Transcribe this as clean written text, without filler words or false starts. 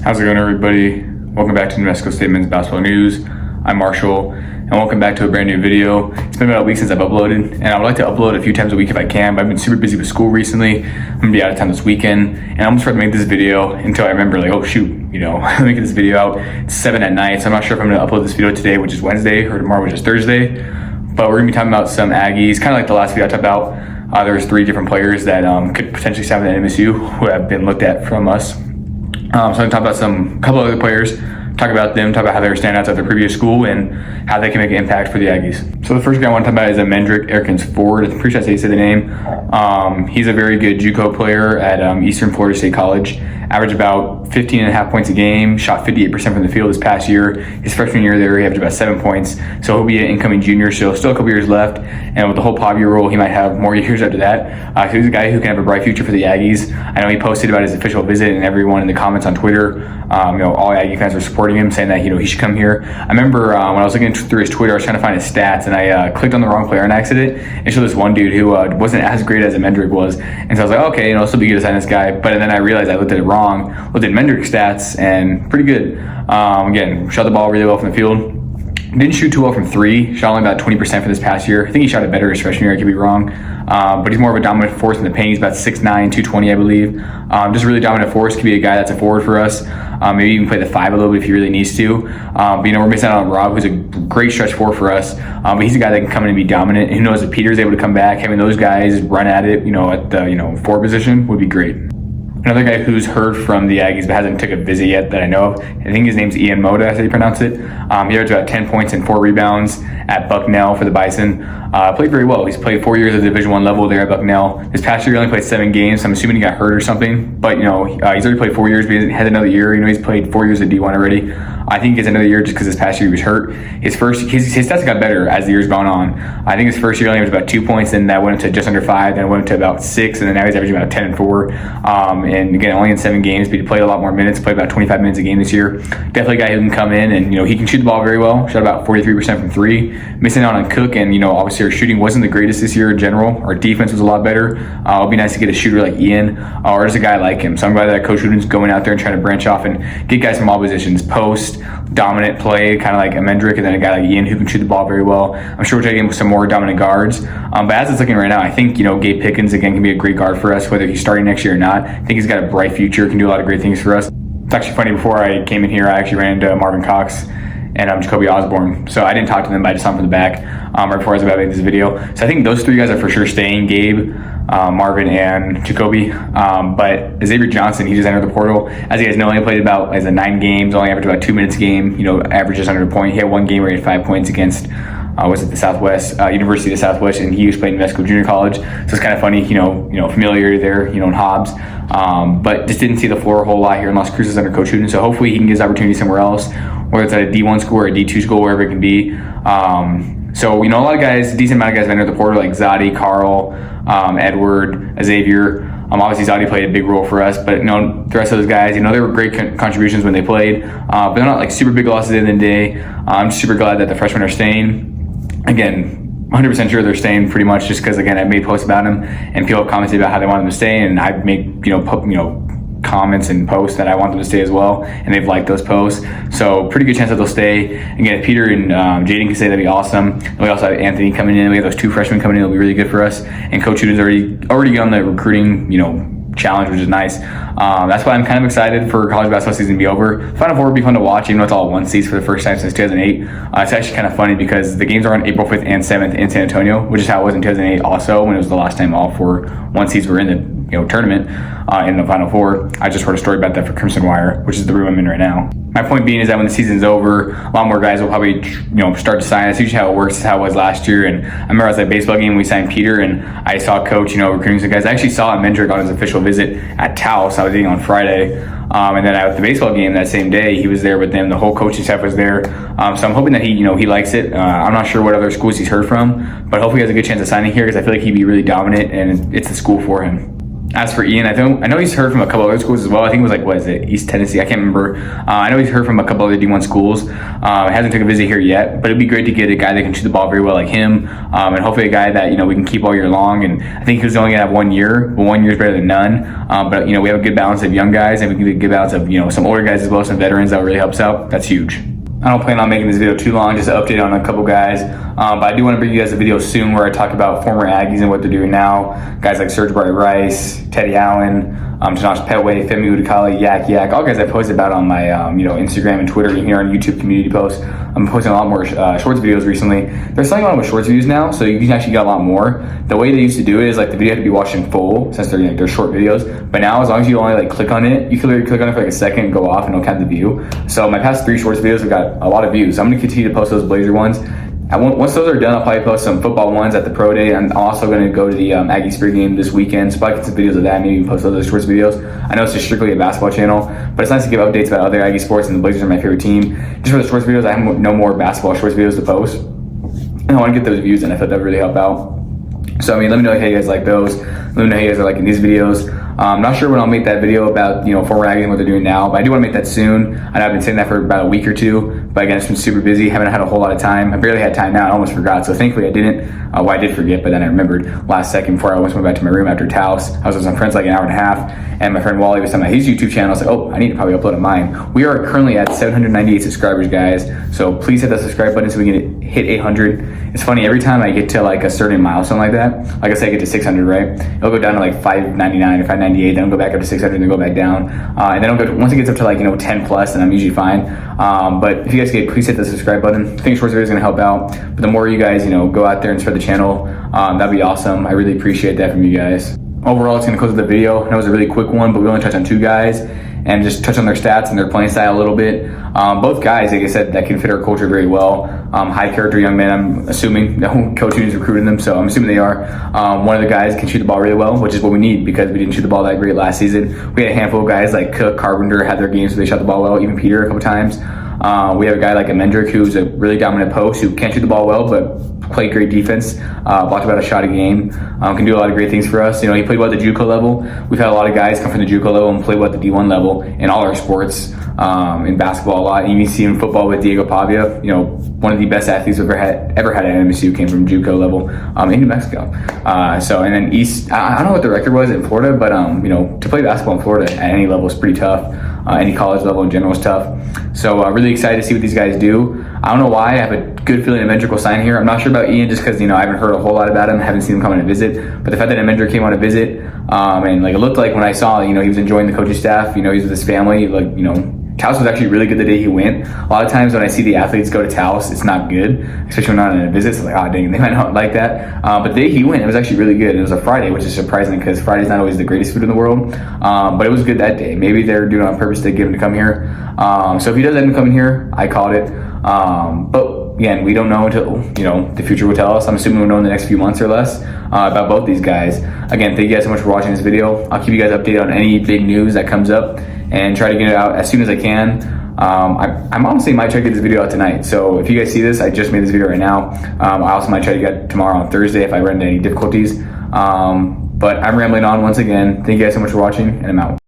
How's it going, everybody? Welcome back to New Mexico State Men's Basketball News. I'm Marshall, and welcome back to a brand new video. It's been about a week since I've uploaded, and I would like to upload a few times a week if I can, but I've been super busy with school recently. I'm gonna be out of town this weekend, and I'm just trying to make this video until I remember, like, oh shoot, let me get this video out. It's 7 at night, so I'm not sure if I'm gonna upload this video today, which is Wednesday, or tomorrow, which is Thursday. But we're gonna be talking about some Aggies, kind of like the last video I talked about. There's 3 different players that could potentially sign with MSU who have been looked at from us. So I'm going to talk about a couple other players, talk about them, talk about how they were standouts at their previous school and how they can make an impact for the Aggies. So the first guy I want to talk about is Mendrick Erkins Ford. I'm pretty sure that's how you say the name. He's a very good JUCO player at Eastern Florida State College. Averaged about 15.5 points a game, shot 58% from the field this past year. His freshman year there, he averaged about 7 points. So he'll be an incoming junior, so still a couple years left. And with the whole Pavia rule, he might have more years after that. So he's a guy who can have a bright future for the Aggies. I know he posted about his official visit, and everyone in the comments on Twitter, all Aggie fans were supporting him, saying that he should come here. I remember when I was looking through his Twitter, I was trying to find his stats, and I clicked on the wrong player on accident. It showed this one dude who wasn't as great as Mendrick was, and so I was like, okay, it'll still be good to sign this guy. But then I realized I looked at it wrong. Looked at Mendrick's stats, and pretty good. Again, shot the ball really well from the field. Didn't shoot too well from 3. Shot only about 20% for this past year. I think he shot it better his freshman year. I could be wrong. But he's more of a dominant force in the paint. He's about 6'9", 220, I believe. Just a really dominant force. Could be a guy that's a forward for us. Maybe even play the 5 a little bit if he really needs to. But we're missing out on Rob, who's a great stretch 4 for us. But he's a guy that can come in and be dominant. And who knows if Peter's able to come back, having those guys run at it, at the 4 position would be great. Another guy who's heard from the Aggies but hasn't took a visit yet that I know of, I think his name's Ian Moda, that's how you pronounce it. He averaged about 10 points and 4 rebounds at Bucknell for the Bison. Played very well. He's played 4 years at Division I level there at Bucknell. This past year he only played 7 games, so I'm assuming he got hurt or something. But he's already played 4 years, but he has another year. He's played 4 years at D1 already. I think he gets another year just because this past year he was hurt. His stats got better as the year's gone on. I think his first year only was about 2 points, then that went up to just under 5, then it went up to about 6, and then now he's averaging about 10 and 4. And again, only in 7 games, but he played a lot more minutes, played about 25 minutes a game this year. Definitely a guy who can come in and, he can shoot the ball very well. Shot about 43% from 3. Missing out on Cook, and, obviously our shooting wasn't the greatest this year in general. Our defense was a lot better. It'll be nice to get a shooter like Ian or just a guy like him. So I'm glad that Coach Wooden's going out there and trying to branch off and get guys from all positions. Post, dominant play, kind of like a Mendrick, and then a guy like Ian who can shoot the ball very well. I'm sure we're taking with some more dominant guards. But as it's looking right now, I think, Gabe Pickens, again, can be a great guard for us, whether he's starting next year or not. I think he's got a bright future, can do a lot of great things for us. It's actually funny, before I came in here, I actually ran into Marvin Cox and Jacoby Osborne. So I didn't talk to them, but I just saw them from the back right before I was about to make this video. So I think those 3 guys are for sure staying, Gabe, Marvin, and Jacoby. But Xavier Johnson, he just entered the portal. As you guys know, he only played about 9 games, only averaged about 2 minutes a game, averaged just under a point. He had 1 game where he had 5 points against the Southwest, University of the Southwest, and he was playing in New Mexico Junior College. So it's kind of funny, familiarity there, in Hobbs. But just didn't see the floor a whole lot here in Las Cruces under Coach Wooden. So hopefully he can get his opportunity somewhere else, whether it's at a D1 school or a D2 school, wherever it can be. So, a lot of guys, a decent amount of guys have entered the portal, like Zadi, Carl, Edward, Xavier. Obviously, Zadi played a big role for us, but the rest of those guys, they were great contributions when they played, but they're not super big losses at the end of the day. I'm super glad that the freshmen are staying. Again, 100% sure they're staying pretty much just because, again, I made posts about them and people have commented about how they want them to stay, and I make comments and posts that I want them to stay as well, and they've liked those posts. So pretty good chance that they'll stay. Again, if Peter and Jaden can stay, that'd be awesome. And we also have Anthony coming in. We have those 2 freshmen coming in. It'll be really good for us. And Coach Wooden's already on the recruiting, challenge, which is nice. That's why I'm kind of excited for college basketball season to be over. Final Four would be fun to watch, even though it's all 1 seeds for the first time since 2008. It's actually kind of funny because the games are on April 5th and 7th in San Antonio, which is how it was in 2008 also, when it was the last time all 4 1 seeds were in the tournament in the Final Four. I just heard a story about that for Crimson Wire, which is the room I'm in right now. My point being is that when the season's over, a lot more guys will probably start to sign. That's usually how it works. It's how it was last year. And I remember I was at a baseball game, we signed Peter, and I saw Coach recruiting some guys. I actually saw Mendrick on his official visit at Taos. I was eating on Friday, and then at the baseball game that same day, he was there with them. The whole coaching staff was there. So I'm hoping that he likes it. I'm not sure what other schools he's heard from, but hopefully he has a good chance of signing here because I feel like he'd be really dominant, and it's the school for him. As for Ian, I know he's heard from a couple other schools as well. I think it was like, what is it, East Tennessee? I can't remember. I know he's heard from a couple other D1 schools. Hasn't took a visit here yet, but it'd be great to get a guy that can shoot the ball very well like him, and hopefully a guy that, you know, we can keep all year long. And I think he's only gonna have 1 year, but 1 year is better than none. But you know, we have a good balance of young guys, and we can get a good balance of, you know, some older guys as well, some veterans. That really helps out. That's huge. I don't plan on making this video too long, just an update on a couple guys. But I do want to bring you guys a video soon where I talk about former Aggies and what they're doing now. Guys like Serge Bright Rice, Teddy Allen, Tanash Petway, Femi Udikali, Yak, all guys I posted about on my you know, Instagram and Twitter, and here on YouTube community posts. I'm posting a lot more shorts videos recently. They're starting a lot with shorts videos now, so you can actually get a lot more. The way they used to do it is like the video had to be watched in full since they're, you know, they're short videos. But now, as long as you only like click on it, you can literally click on it for like a second, go off, and it'll count the view. So my past 3 shorts videos have got a lot of views. So I'm gonna continue to post those Blazer ones. Once those are done, I'll probably post some football ones at the pro day. I'm also going to go to the Aggie spring game this weekend, so probably get some videos of that, maybe even post other sports videos. I know it's just strictly a basketball channel, but it's nice to give updates about other Aggie sports, and the Blazers are my favorite team. Just for the shorts videos, I have no more basketball shorts videos to post, and I want to get those views, and I thought that would really help out. So, I mean, let me know how you guys like those. Let me know how you guys are liking these videos. I'm not sure when I'll make that video about, you know, former Aggies and what they're doing now, but I do want to make that soon. I know I've been saying that for about a week or two, but again, it's been super busy. Haven't had a whole lot of time. I barely had time now. I almost forgot. So thankfully I didn't. Well, I did forget, but then I remembered last second before I went back to my room after Taos. I was with some friends like an hour and a half, and my friend Wally was talking about his YouTube channel. I was like, oh, I need to probably upload mine. We are currently at 798 subscribers, guys. So please hit that subscribe button so we can hit 800. It's funny, every time I get to like a certain milestone like that, like I say, I get to 600, right? It'll go down to like 599 or 598, then I'll go back up to 600, then go back down. And then I'll go once it gets up to like, you know, 10 plus, then I'm usually fine. But if you guys could please hit the subscribe button. I think shorts video is gonna help out. But the more you guys, you know, go out there and spread the channel, that'd be awesome. I really appreciate that from you guys. Overall, it's gonna close the video. That was a really quick one, but we only touched on 2 guys and just touch on their stats and their playing style a little bit. Both guys, like I said, that can fit our culture very well. High character young men, I'm assuming. No coach is recruiting them, so I'm assuming they are. One of the guys can shoot the ball really well, which is what we need because we didn't shoot the ball that great last season. We had a handful of guys like Cook, Carpenter had their games where they shot the ball well, even Peter a couple times. We have a guy like a Mendrick who's a really dominant post who can't shoot the ball well, but played great defense, blocked about a shot a game, can do a lot of great things for us. You know, he played well at the JUCO level. We've had a lot of guys come from the JUCO level and play well at the D1 level in all our sports, in basketball a lot. And you see in football with Diego Pavia, you know, one of the best athletes we've ever had at MSU came from JUCO level in New Mexico. So, and then East, I don't know what the record was in Florida, but you know, to play basketball in Florida at any level is pretty tough. Any college level in general is tough. So really excited to see what these guys do. I don't know why. I have a good feeling Mendrick will sign here. I'm not sure about Ian just because, you know, I haven't heard a whole lot about him. I haven't seen him come on a visit. But the fact that Mendrick came on a visit, and like it looked like when I saw, you know, he was enjoying the coaching staff, you know, he's with his family, like, you know, Taos was actually really good the day he went. A lot of times when I see the athletes go to Taos, it's not good, especially when not on a visit. So like, oh dang, they might not like that. But the day he went, it was actually really good. It was a Friday, which is surprising because Friday's not always the greatest food in the world. But it was good that day. Maybe they're doing it on purpose to get him to come here. So if he does end up coming here, I called it. But again, we don't know until, you know, the future will tell us. I'm assuming we'll know in the next few months or less about both these guys. Again, thank you guys so much for watching this video. I'll keep you guys updated on any big news that comes up and try to get it out as soon as I can. I'm honestly might try to get this video out tonight. So if you guys see this, I just made this video right now. I also might try to get it tomorrow on Thursday if I run into any difficulties. But I'm rambling on once again. Thank you guys so much for watching, and I'm out.